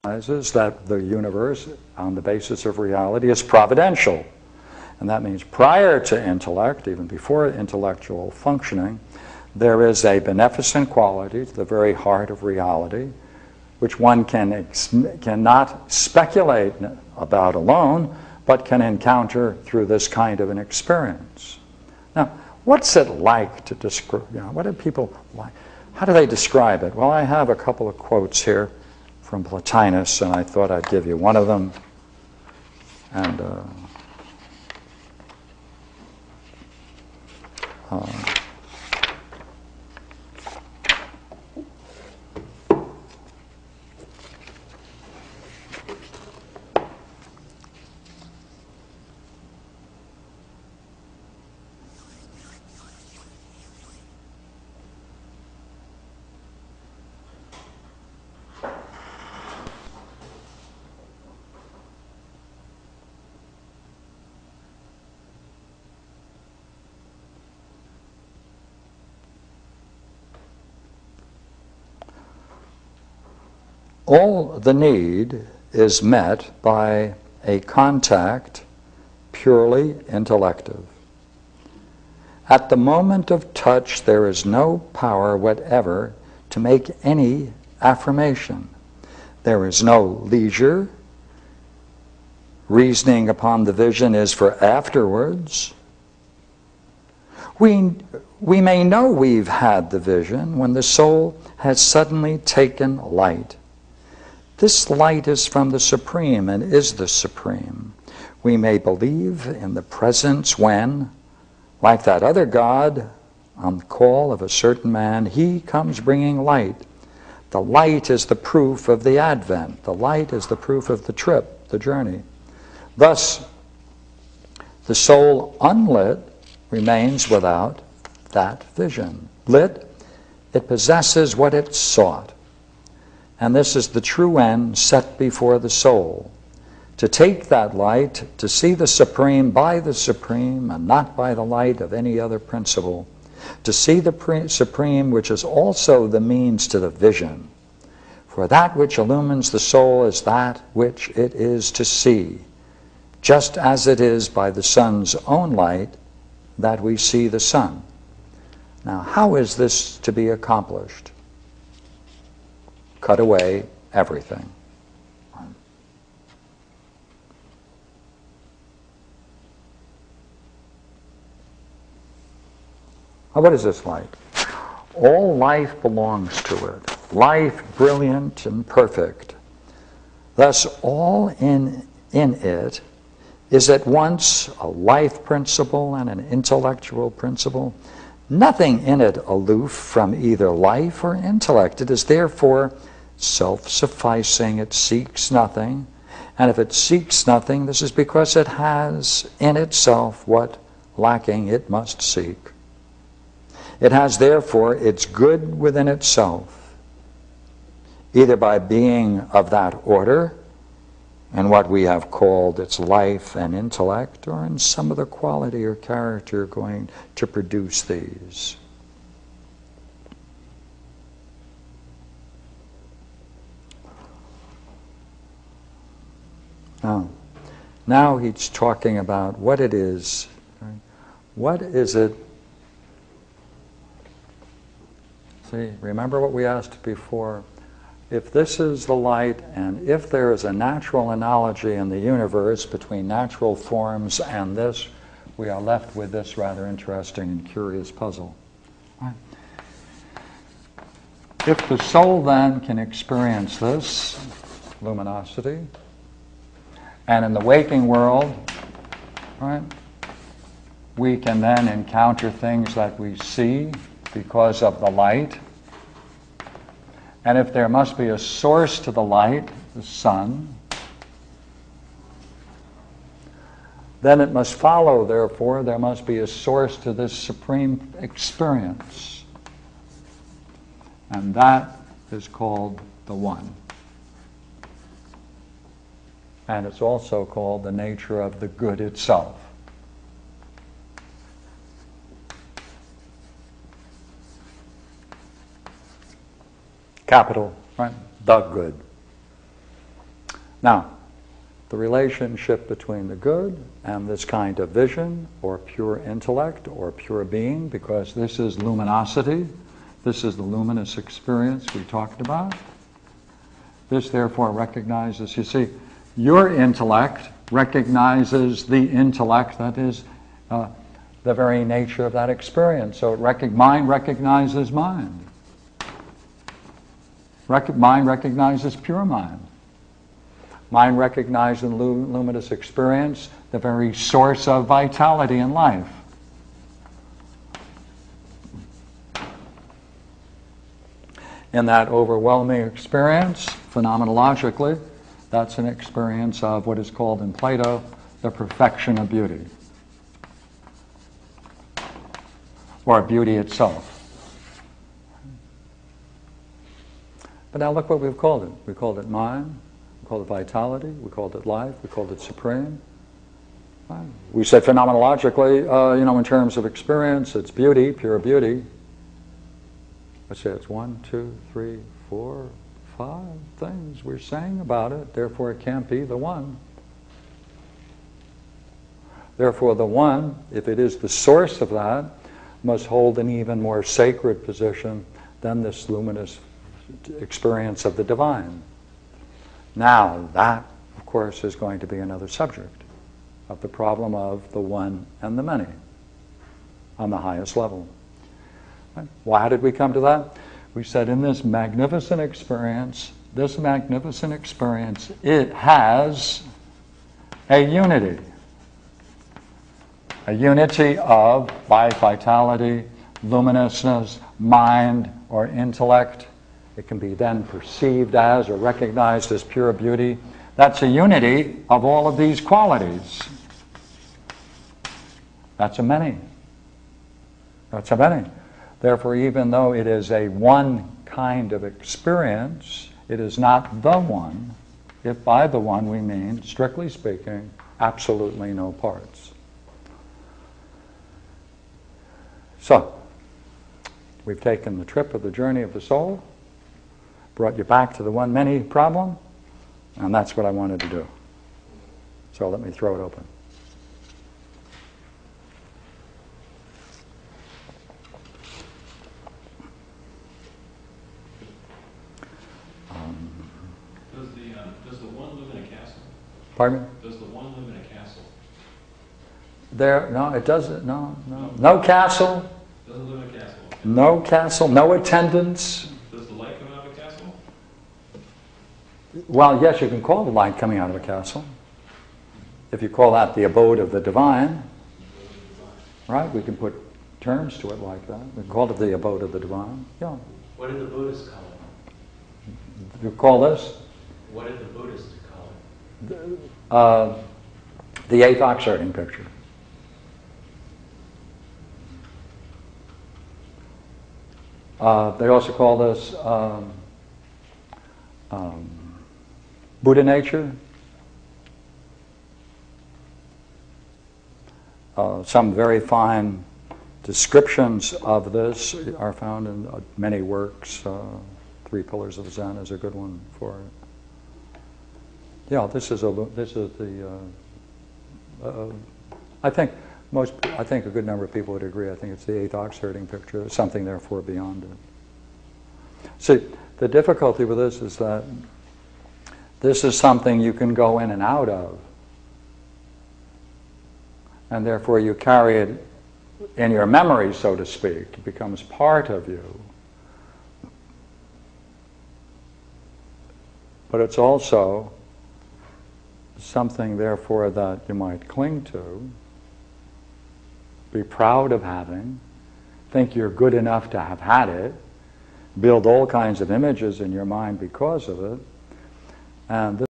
recognizes that the universe, on the basis of reality, is providential. And that means prior to intellect, even before intellectual functioning, there is a beneficent quality to the very heart of reality, which one cannot speculate about alone, but can encounter through this kind of an experience. Now, what's it like to describe, what do people like? How do they describe it? Well, I have a couple of quotes here from Plotinus, and I thought I'd give you one of them. And all the need is met by a contact purely intellective. At the moment of touch, there is no power whatever to make any affirmation. There is no leisure. Reasoning upon the vision is for afterwards. We may know we've had the vision when the soul has suddenly taken light. This light is from the Supreme and is the Supreme. We may believe in the presence when, like that other God, on the call of a certain man, he comes bringing light. The light is the proof of the advent. The light is the proof of the trip, the journey. Thus, the soul unlit remains without that vision. Lit, it possesses what it sought. And this is the true end set before the soul. To take that light, to see the Supreme by the Supreme and not by the light of any other principle. To see the Supreme, which is also the means to the vision. For that which illumines the soul is that which it is to see, just as it is by the sun's own light that we see the sun. Now, how is this to be accomplished? Cut away everything. Now, what is this light? All life belongs to it. Life brilliant and perfect. Thus, all in it is at once a life principle and an intellectual principle. Nothing in it aloof from either life or intellect. It is therefore self-sufficing. It seeks nothing. And if it seeks nothing, this is because it has in itself what lacking it must seek. It has therefore its good within itself, either by being of that order and what we have called its life and intellect, or in some other quality or character going to produce these. Now he's talking about what it is. Right? What is it? See, remember what we asked before? If this is the light, and if there is a natural analogy in the universe between natural forms and this, we are left with this rather interesting and curious puzzle. Right? If the soul then can experience this luminosity, and in the waking world, right, we can then encounter things that we see because of the light. And if there must be a source to the light, the sun, then it must follow, therefore, there must be a source to this supreme experience. And that is called the One. And it's also called the nature of the good itself. Capital, right? The good. Now, the relationship between the good and this kind of vision, or pure intellect, or pure being, because this is luminosity, this is the luminous experience we talked about. This therefore recognizes, you see, your intellect recognizes the intellect that is the very nature of that experience. So mind recognizes mind. Mind recognizes pure mind. Mind recognizes in luminous experience the very source of vitality in life. In that overwhelming experience, phenomenologically, that's an experience of what is called in Plato the perfection of beauty, or beauty itself. But now look what we've called it. We called it mind, we called it vitality, we called it life, we called it supreme. We said phenomenologically, in terms of experience, it's beauty, pure beauty. Let's say it's 1, 2, 3, 4, 5 things we're saying about it, therefore it can't be the one. Therefore the one, if it is the source of that, must hold an even more sacred position than this luminous experience of the divine. Now that, of course, is going to be another subject of the problem of the one and the many on the highest level. Right? Why did we come to that? We said in this magnificent experience, it has a unity. A unity of life, vitality, luminousness, mind, or intellect. It can be then perceived as or recognized as pure beauty. That's a unity of all of these qualities. That's a many. That's a many. Therefore, even though it is a one kind of experience, it is not the one, if by the one we mean, strictly speaking, absolutely no parts. So, we've taken the trip of the journey of the soul, brought you back to the one-many problem, and that's what I wanted to do. So let me throw it open. Does the one live in a castle? Pardon me? Does the one live in a castle? No, it doesn't. No castle. Doesn't live in a castle. No castle. No attendants. Does the light come out of a castle? Well, yes, you can call the light coming out of a castle. If you call that the abode of the divine, right? We can put terms to it like that. We call it the abode of the divine. Yeah. What did the Buddhists call it? You call this? What did the Buddhists call it? The eighth oxherding picture. They also call this Buddha nature. Some very fine descriptions of this are found in many works. Three Pillars of Zen is a good one for it. Yeah, this is the. I think a good number of people would agree. I think it's the eighth oxherding picture. There's something therefore beyond it. See, the difficulty with this is that this is something you can go in and out of, and therefore you carry it in your memory, so to speak. It becomes part of you. But it's also something, therefore, that you might cling to, be proud of having, think you're good enough to have had it, build all kinds of images in your mind because of it, and this